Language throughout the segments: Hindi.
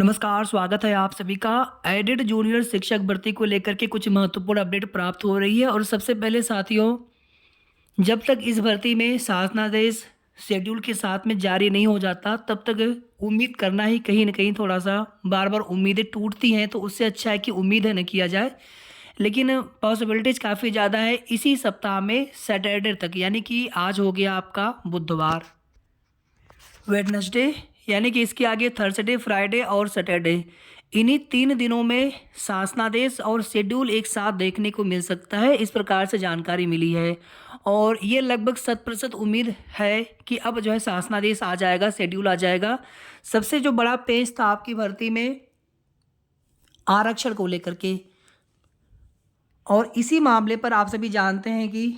नमस्कार, स्वागत है आप सभी का। एडेड जूनियर शिक्षक भर्ती को लेकर के कुछ महत्वपूर्ण अपडेट प्राप्त हो रही है। और सबसे पहले साथियों, जब तक इस भर्ती में शासनादेश शेड्यूल के साथ में जारी नहीं हो जाता, तब तक उम्मीद करना ही कहीं न कहीं थोड़ा-सा बार बार उम्मीदें टूटती हैं, तो उससे अच्छा है कि उम्मीद है न किया जाए। लेकिन पॉसिबिलिटीज़ काफ़ी ज़्यादा है इसी सप्ताह में सैटरडे तक, यानी कि आज हो गया आपका बुधवार, वेडनेसडे, यानी कि इसके आगे थर्सडे, फ्राइडे और सैटरडे, इन्हीं 3 दिनों में शासनादेश और शेड्यूल एक साथ देखने को मिल सकता है, इस प्रकार से जानकारी मिली है। और ये लगभग 100% उम्मीद है कि अब जो है शासनादेश आ जाएगा, शेड्यूल आ जाएगा। सबसे जो बड़ा पेच था आपकी भर्ती में आरक्षण को लेकर के, और इसी मामले पर आप सभी जानते हैं कि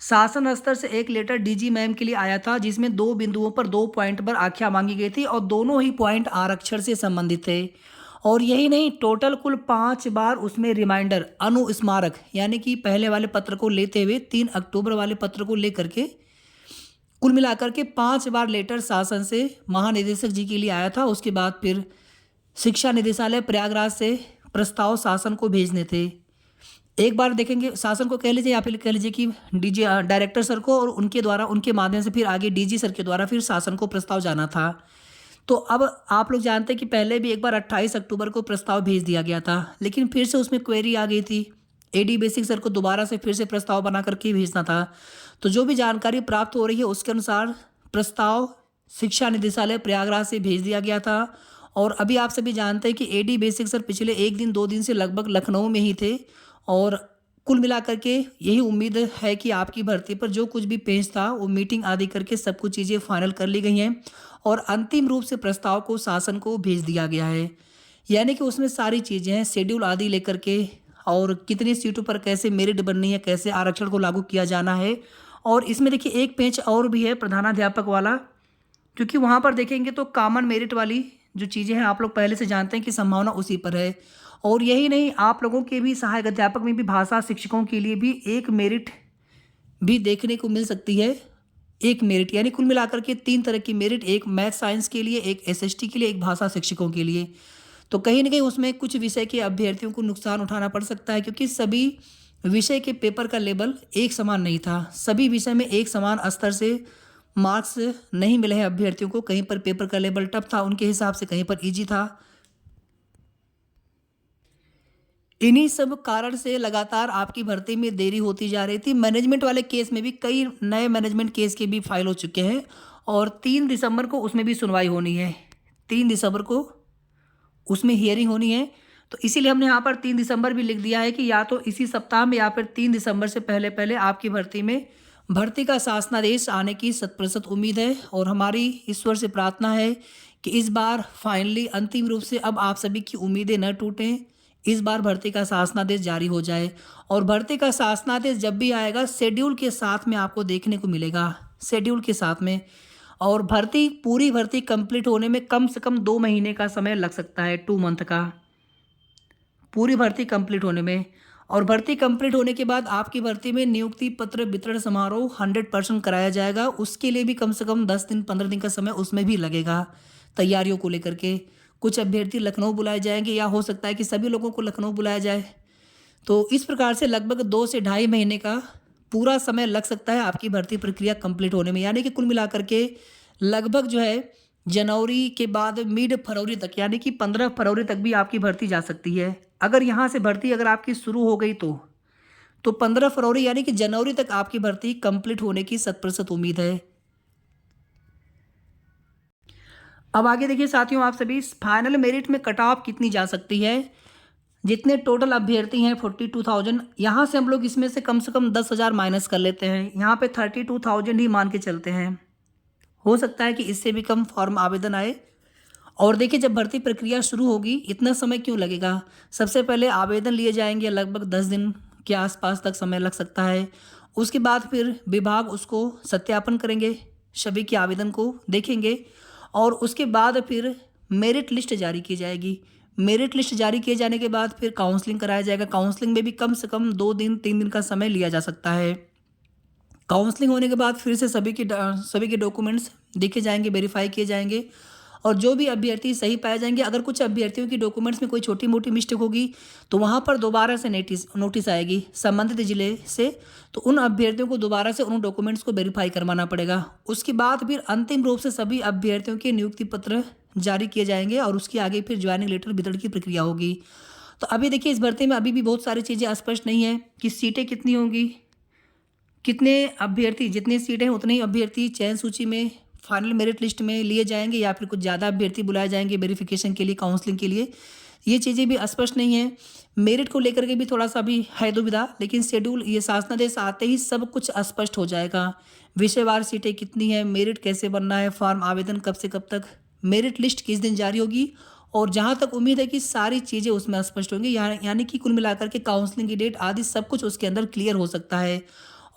शासन स्तर से एक लेटर डीजी मैम के लिए आया था, जिसमें 2 बिंदुओं पर 2 पॉइंट पर आख्या मांगी गई थी और दोनों ही पॉइंट आरक्षण से संबंधित थे। और यही नहीं, टोटल कुल 5 बार उसमें रिमाइंडर अनुस्मारक, यानी कि पहले वाले पत्र को लेते हुए 3 अक्टूबर वाले पत्र को लेकर के कुल मिलाकर के 5 बार लेटर शासन से महानिदेशक जी के लिए आया था। उसके बाद फिर शिक्षा निदेशालय प्रयागराज से प्रस्ताव शासन को भेजने थे। एक बार देखेंगे शासन को, कह लीजिए या फिर कह लीजिए कि डीजी डायरेक्टर सर को, और उनके द्वारा, उनके माध्यम से फिर आगे डीजी सर के द्वारा फिर शासन को प्रस्ताव जाना था। तो अब आप लोग जानते हैं कि पहले भी एक बार 28 अक्टूबर को प्रस्ताव भेज दिया गया था, लेकिन फिर से उसमें क्वेरी आ गई थी। एडी बेसिक सर को दोबारा से फिर से प्रस्ताव बना करके भेजना था। तो जो भी जानकारी प्राप्त हो रही है उसके अनुसार प्रस्ताव शिक्षा निदेशालय प्रयागराज से भेज दिया गया था। और अभी आप सभी जानते हैं कि एडी बेसिक सर पिछले 1 दिन 2 दिन से लगभग लखनऊ में ही थे। और कुल मिलाकर के यही उम्मीद है कि आपकी भर्ती पर जो कुछ भी पेश था वो मीटिंग आदि करके सब कुछ चीज़ें फाइनल कर ली गई हैं और अंतिम रूप से प्रस्ताव को शासन को भेज दिया गया है। यानी कि उसमें सारी चीज़ें हैं, शेड्यूल आदि लेकर के, और कितनी सीटों पर कैसे मेरिट बननी है, कैसे आरक्षण को लागू किया जाना है। और इसमें देखिए एक पेज और भी है प्रधानाध्यापक वाला, क्योंकि वहाँ पर देखेंगे तो कॉमन मेरिट वाली जो चीज़ें हैं आप लोग पहले से जानते हैं कि संभावना उसी पर है। और यही नहीं, आप लोगों के भी सहायक अध्यापक में भी भाषा शिक्षकों के लिए भी एक मेरिट भी देखने को मिल सकती है। एक मेरिट यानी कुल मिलाकर के 3 तरह की मेरिट, एक मैथ साइंस के लिए, एक एसएसटी के लिए, एक भाषा शिक्षकों के लिए। तो कहीं ना कहीं उसमें कुछ विषय के अभ्यर्थियों को नुकसान उठाना पड़ सकता है, क्योंकि सभी विषय के पेपर का लेवल एक समान नहीं था। सभी विषय में एक समान स्तर से मार्क्स नहीं मिले हैं अभ्यर्थियों को। कहीं पर पेपर का लेवल टफ था उनके हिसाब से, कहीं पर ईजी था। इन्हीं सब कारण से लगातार आपकी भर्ती में देरी होती जा रही थी। मैनेजमेंट वाले केस में भी कई नए मैनेजमेंट केस के भी फाइल हो चुके हैं, और 3 दिसंबर को उसमें भी सुनवाई होनी है। 3 दिसंबर को उसमें हियरिंग होनी है। तो इसीलिए हमने यहाँ पर 3 दिसंबर भी लिख दिया है कि या तो इसी सप्ताह में या फिर 3 दिसंबर से पहले पहले आपकी भर्ती में भर्ती का शासनादेश आने की 100% उम्मीद है। और हमारी ईश्वर से प्रार्थना है कि इस बार फाइनली अंतिम रूप से अब आप सभी की उम्मीदें न टूटें, इस बार भर्ती का शासनादेश जारी हो जाए। और भर्ती का शासनादेश जब भी आएगा शेड्यूल के साथ में आपको देखने को मिलेगा, शेड्यूल के साथ में। और पूरी भर्ती कंप्लीट होने में कम से कम 2 महीने का समय लग सकता है, 2 मंथ का, पूरी भर्ती कंप्लीट होने में। और भर्ती कंप्लीट होने के बाद आपकी भर्ती में नियुक्ति पत्र वितरण समारोह 100% कराया जाएगा। उसके लिए भी कम से कम 10 दिन 15 दिन का समय उसमें भी लगेगा तैयारियों को लेकर के। कुछ अभ्यर्थी लखनऊ बुलाए जाएंगे, या हो सकता है कि सभी लोगों को लखनऊ बुलाया जाए। तो इस प्रकार से लगभग 2 से ढाई महीने का पूरा समय लग सकता है आपकी भर्ती प्रक्रिया कंप्लीट होने में। यानी कि कुल मिलाकर के लगभग जो है जनवरी के बाद मिड फरवरी तक, यानी कि 15 फरवरी तक भी आपकी भर्ती जा सकती है। अगर यहाँ से भर्ती अगर आपकी शुरू हो गई तो 15 फरवरी यानी कि जनवरी तक आपकी भर्ती कंप्लीट होने की 100% उम्मीद है। अब आगे देखिए साथियों, आप सभी फाइनल मेरिट में कट ऑफ कितनी जा सकती है। जितने टोटल अभ्यर्थी हैं 42,000, यहाँ से हम लोग इसमें से कम 10,000 माइनस कर लेते हैं। यहाँ पे 32,000 ही मान के चलते हैं। हो सकता है कि इससे भी कम फॉर्म आवेदन आए। और देखिए जब भर्ती प्रक्रिया शुरू होगी, इतना समय क्यों लगेगा। सबसे पहले आवेदन लिए जाएंगे, लगभग 10 दिन के आसपास तक समय लग सकता है। उसके बाद फिर विभाग उसको सत्यापन करेंगे, सभी के आवेदन को देखेंगे, और उसके बाद फिर मेरिट लिस्ट जारी की जाएगी। मेरिट लिस्ट जारी किए जाने के बाद फिर काउंसलिंग कराया जाएगा। काउंसलिंग में भी कम से कम 2 दिन 3 दिन का समय लिया जा सकता है। काउंसलिंग होने के बाद फिर से सभी के डॉक्यूमेंट्स देखे जाएंगे, वेरीफाई किए जाएंगे, और जो भी अभ्यर्थी सही पाए जाएंगे, अगर कुछ अभ्यर्थियों की डॉक्यूमेंट्स में कोई छोटी मोटी मिस्टेक होगी तो वहाँ पर दोबारा से नोटिस आएगी संबंधित जिले से। तो उन अभ्यर्थियों को दोबारा से उन डॉक्यूमेंट्स को वेरीफाई करवाना पड़ेगा। उसके बाद फिर अंतिम रूप से सभी अभ्यर्थियों के नियुक्ति पत्र जारी किए जाएंगे और उसके आगे फिर ज्वाइनिंग लेटर वितरण की प्रक्रिया होगी। तो अभी देखिए, इस भर्ती में अभी भी बहुत सारी चीज़ें स्पष्ट नहीं है कि सीटें कितनी होंगी, कितने अभ्यर्थी, जितनी सीटें हैं उतने ही अभ्यर्थी चयन सूची में फाइनल मेरिट लिस्ट में लिए जाएंगे या फिर कुछ ज़्यादा अभ्यर्थी बुलाए जाएंगे वेरिफिकेशन के लिए, काउंसलिंग के लिए। ये चीज़ें भी स्पष्ट नहीं है। मेरिट को लेकर के भी थोड़ा सा भी है दुविधा, लेकिन शेड्यूल ये शासनादेश आते ही सब कुछ स्पष्ट हो जाएगा। विषयवार सीटें कितनी है, मेरिट कैसे बनना है, फॉर्म आवेदन कब से कब तक, मेरिट लिस्ट किस दिन जारी होगी, और जहाँ तक उम्मीद है कि सारी चीज़ें उसमें स्पष्ट होंगी। यानी कि कुल मिलाकर के काउंसलिंग की डेट आदि सब कुछ उसके अंदर क्लियर हो सकता है।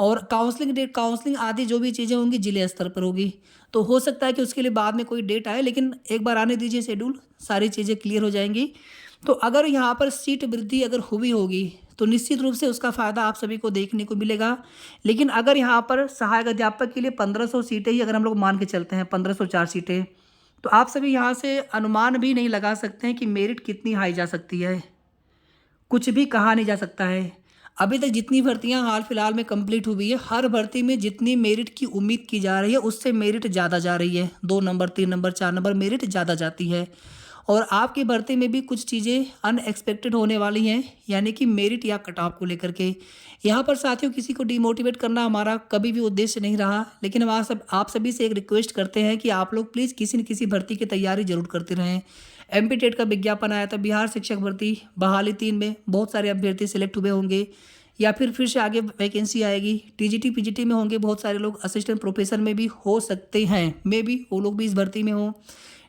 और काउंसलिंग आदि जो भी चीज़ें होंगी जिले स्तर पर होगी। तो हो सकता है कि उसके लिए बाद में कोई डेट आए, लेकिन एक बार आने दीजिए शेड्यूल, सारी चीज़ें क्लियर हो जाएंगी। तो अगर यहाँ पर सीट वृद्धि अगर हुई होगी तो निश्चित रूप से उसका फ़ायदा आप सभी को देखने को मिलेगा। लेकिन अगर यहाँ पर सहायक अध्यापक के लिए 1500 सीटें ही अगर हम लोग मान के चलते हैं, 1504 सीटें, तो आप सभी यहाँ से अनुमान भी नहीं लगा सकते हैं कि मेरिट कितनी हाई जा सकती है। कुछ भी कहा नहीं जा सकता है। अभी तक जितनी भर्तियां हाल फिलहाल में कंप्लीट हुई है, हर भर्ती में जितनी मेरिट की उम्मीद की जा रही है उससे मेरिट ज़्यादा जा रही है। 2 नंबर, 3 नंबर, 4 नंबर मेरिट ज़्यादा जाती है। और आपकी भर्ती में भी कुछ चीज़ें अनएक्सपेक्टेड होने वाली हैं, यानी कि मेरिट या कट ऑफ को लेकर के। यहाँ पर साथियों, किसी को डिमोटिवेट करना हमारा कभी भी उद्देश्य नहीं रहा, लेकिन हम आप सभी से एक रिक्वेस्ट करते हैं कि आप लोग प्लीज़ किसी न किसी भर्ती की तैयारी जरूर करते रहें। एमपी टेट का विज्ञापन आया था, बिहार शिक्षक भर्ती बहाली 3 में बहुत सारे अभ्यर्थी सिलेक्ट हुए होंगे, या फिर से आगे वैकेंसी आएगी। टीजीटी पीजीटी में होंगे बहुत सारे लोग, असिस्टेंट प्रोफेसर में भी हो सकते हैं, मे भी वो लोग भी इस भर्ती में हों।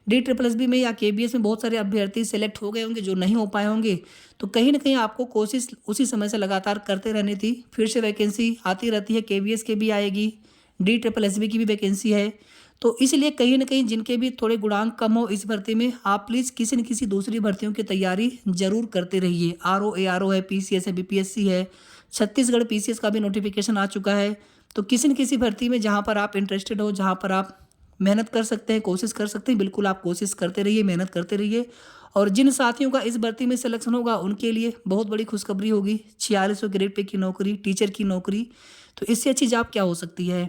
DSSB में या KBS में बहुत सारे अभ्यर्थी सेलेक्ट हो गए होंगे जो नहीं हो पाए होंगे। तो कहीं ना कहीं आपको कोशिश उसी समय से लगातार करते रहनी थी। फिर से वैकेंसी आती रहती है, KBS के भी आएगी, DSSB की भी वैकेंसी है। तो इसलिए कहीं ना कहीं जिनके भी थोड़े गुणांक कम हो इस भर्ती में, आप प्लीज़ किसी न किसी दूसरी भर्तियों की तैयारी जरूर करते रहिए। RO ARO है, PCS है, BPSC है, छत्तीसगढ़ PCS का भी नोटिफिकेशन आ चुका है। तो किसी न किसी भर्ती में जहाँ पर आप इंटरेस्टेड हो, जहाँ पर आप मेहनत कर सकते हैं, कोशिश कर सकते हैं, बिल्कुल आप कोशिश करते रहिए, मेहनत करते रहिए। और जिन साथियों का इस भर्ती में सिलेक्शन होगा उनके लिए बहुत बड़ी खुशखबरी होगी। 4600 ग्रेड पे की नौकरी, टीचर की नौकरी, तो इससे अच्छी जॉब क्या हो सकती है।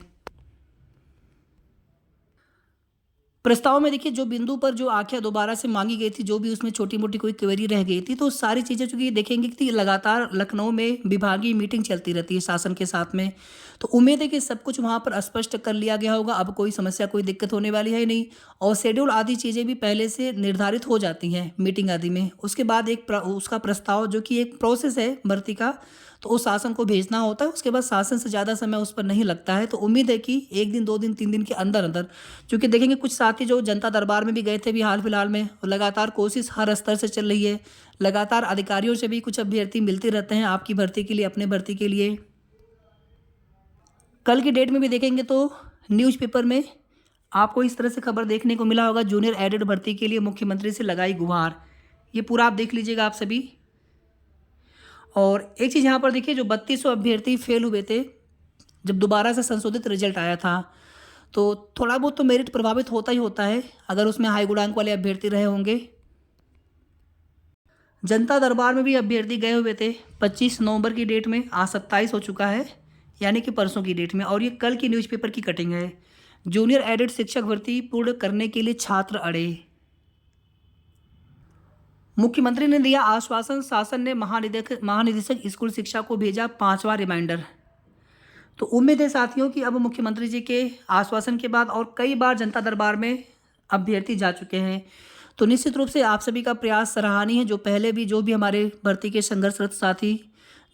प्रस्ताव में देखिए, जो बिंदु पर जो आख्या दोबारा से मांगी गई थी, जो भी उसमें छोटी मोटी कोई क्वेरी रह गई थी, तो सारी चीज़ें चूँकि देखेंगे कि लगातार लखनऊ में विभागीय मीटिंग चलती रहती है शासन के साथ में, तो उम्मीद है कि सब कुछ वहाँ पर स्पष्ट कर लिया गया होगा। अब कोई समस्या, कोई दिक्कत होने वाली है नहीं। और शेड्यूल आदि चीज़ें भी पहले से निर्धारित हो जाती हैं मीटिंग आदि में। उसके बाद उसका प्रस्ताव, जो कि एक प्रोसेस है भर्ती का, तो वो शासन को भेजना होता है। उसके बाद शासन से ज़्यादा समय उस पर नहीं लगता है। तो उम्मीद है कि 1 दिन, 2 दिन, 3 दिन के अंदर अंदर, क्योंकि देखेंगे कुछ साथी जो जनता दरबार में भी गए थे भी हाल फिलहाल में, और लगातार कोशिश हर स्तर से चल रही है। लगातार अधिकारियों से भी कुछ अभ्यर्थी मिलते रहते हैं आपकी भर्ती के लिए, अपने भर्ती के लिए। कल की डेट में भी देखेंगे तो न्यूज़पेपर में आपको इस तरह से खबर देखने को मिला होगा, जूनियर एडेड भर्ती के लिए मुख्यमंत्री से लगाई गुहार। ये पूरा आप देख लीजिएगा आप सभी। और एक चीज़ यहाँ पर देखिए, जो 3200 अभ्यर्थी फेल हुए थे जब दोबारा से संशोधित रिजल्ट आया था, तो थोड़ा बहुत तो मेरिट प्रभावित होता ही होता है अगर उसमें हाई गुणांक वाले अभ्यर्थी रहे होंगे। जनता दरबार में भी अभ्यर्थी गए हुए थे 25 नवंबर की डेट में, आज 27 हो चुका है, यानी कि परसों की डेट में। और ये कल की न्यूज़पेपर की कटिंग है। जूनियर एडेड शिक्षक भर्ती पूर्ण करने के लिए छात्र अड़े। मुख्यमंत्री ने दिया आश्वासन, शासन ने महानिदेशक स्कूल शिक्षा को भेजा 5वां रिमाइंडर। तो उम्मीद है साथियों कि अब मुख्यमंत्री जी के आश्वासन के बाद, और कई बार जनता दरबार में अभ्यर्थी जा चुके हैं, तो निश्चित रूप से आप सभी का प्रयास सराहनीय है। जो पहले भी जो भी हमारे भर्ती के संघर्षरत साथी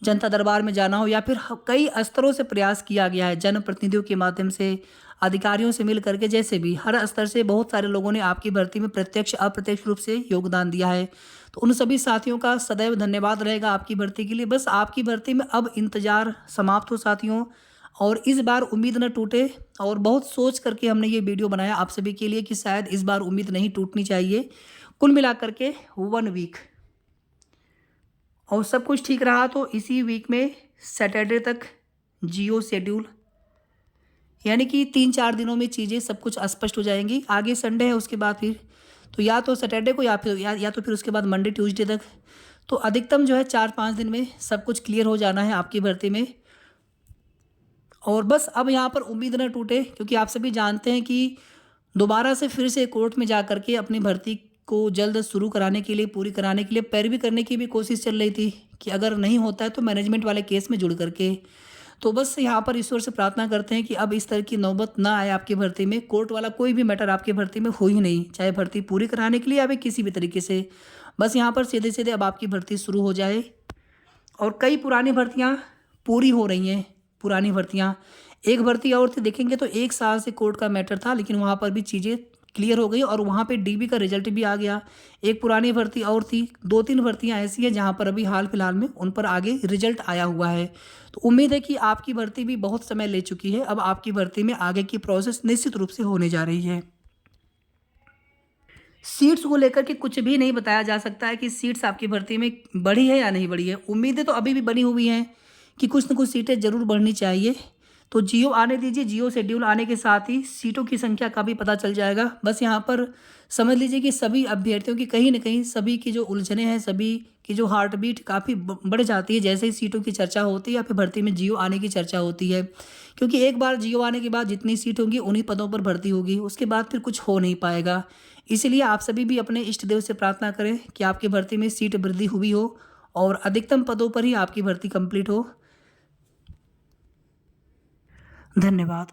जनता दरबार में जाना हो, या फिर कई स्तरों से प्रयास किया गया है, जनप्रतिनिधियों के माध्यम से, अधिकारियों से मिल करके, जैसे भी हर स्तर से बहुत सारे लोगों ने आपकी भर्ती में प्रत्यक्ष अप्रत्यक्ष रूप से योगदान दिया है। तो उन सभी साथियों का सदैव धन्यवाद रहेगा आपकी भर्ती के लिए। बस आपकी भर्ती में अब इंतजार समाप्त हो साथियों, और इस बार उम्मीद न टूटे। और बहुत सोच करके हमने ये वीडियो बनाया आप सभी के लिए कि शायद इस बार उम्मीद नहीं टूटनी चाहिए। कुल मिलाकर के 1 वीक और सब कुछ ठीक रहा तो इसी वीक में सैटरडे तक जियो शेड्यूल, यानी कि 3-4 दिनों में चीज़ें सब कुछ स्पष्ट हो जाएंगी। आगे संडे है, उसके बाद फिर तो या तो सैटरडे को या तो फिर उसके बाद मंडे ट्यूसडे तक। तो अधिकतम जो है 4-5 दिन में सब कुछ क्लियर हो जाना है आपकी भर्ती में। और बस अब यहाँ पर उम्मीद न टूटे, क्योंकि आप सभी जानते हैं कि दोबारा से फिर से कोर्ट में जा कर के अपनी भर्ती को जल्द शुरू कराने के लिए, पूरी कराने के लिए पैरवी करने की भी कोशिश चल रही थी कि अगर नहीं होता है तो मैनेजमेंट वाले केस में जुड़ करके। तो बस यहाँ पर ईश्वर से प्रार्थना करते हैं कि अब इस तरह की नौबत ना आए आपकी भर्ती में, कोर्ट वाला कोई भी मैटर आपकी भर्ती में हो ही नहीं, चाहे भर्ती पूरी कराने के लिए या फिर किसी भी तरीके से। बस यहाँ पर सीधे सीधे अब आपकी भर्ती शुरू हो जाए। और कई पुरानी भर्तियाँ पूरी हो रही हैं, पुरानी भर्तियाँ। एक भर्ती और थी, देखेंगे तो 1 साल से कोर्ट का मैटर था, लेकिन वहाँ पर भी चीज़ें क्लियर हो गई और वहाँ पे डीबी का रिजल्ट भी आ गया। एक पुरानी भर्ती और थी, 2-3 भर्तियाँ ऐसी हैं जहाँ पर अभी हाल फिलहाल में उन पर आगे रिजल्ट आया हुआ है। तो उम्मीद है कि आपकी भर्ती भी बहुत समय ले चुकी है, अब आपकी भर्ती में आगे की प्रोसेस निश्चित रूप से होने जा रही है। सीट्स को लेकर के कुछ भी नहीं बताया जा सकता है कि सीट्स आपकी भर्ती में बढ़ी है या नहीं बढ़ी है। उम्मीदें तो अभी भी बनी हुई हैं कि कुछ न कुछ सीटें ज़रूर बढ़नी चाहिए। तो जियो आने दीजिए, जियो शेड्यूल आने के साथ ही सीटों की संख्या का भी पता चल जाएगा। बस यहाँ पर समझ लीजिए कि सभी अभ्यर्थियों की कहीं न कहीं सभी की जो उलझनें हैं, सभी की जो हार्ट बीट काफ़ी बढ़ जाती है जैसे ही सीटों की चर्चा होती है या फिर भर्ती में जियो आने की चर्चा होती है। क्योंकि एक बार जियो आने के बाद जितनी सीट होंगी उन्हीं पदों पर भर्ती होगी, उसके बाद फिर कुछ हो नहीं पाएगा। इसीलिए आप सभी भी अपने इष्ट देव से प्रार्थना करें कि आपकी भर्ती में सीट वृद्धि हुई हो और अधिकतम पदों पर ही आपकी भर्ती कंप्लीट हो। धन्यवाद।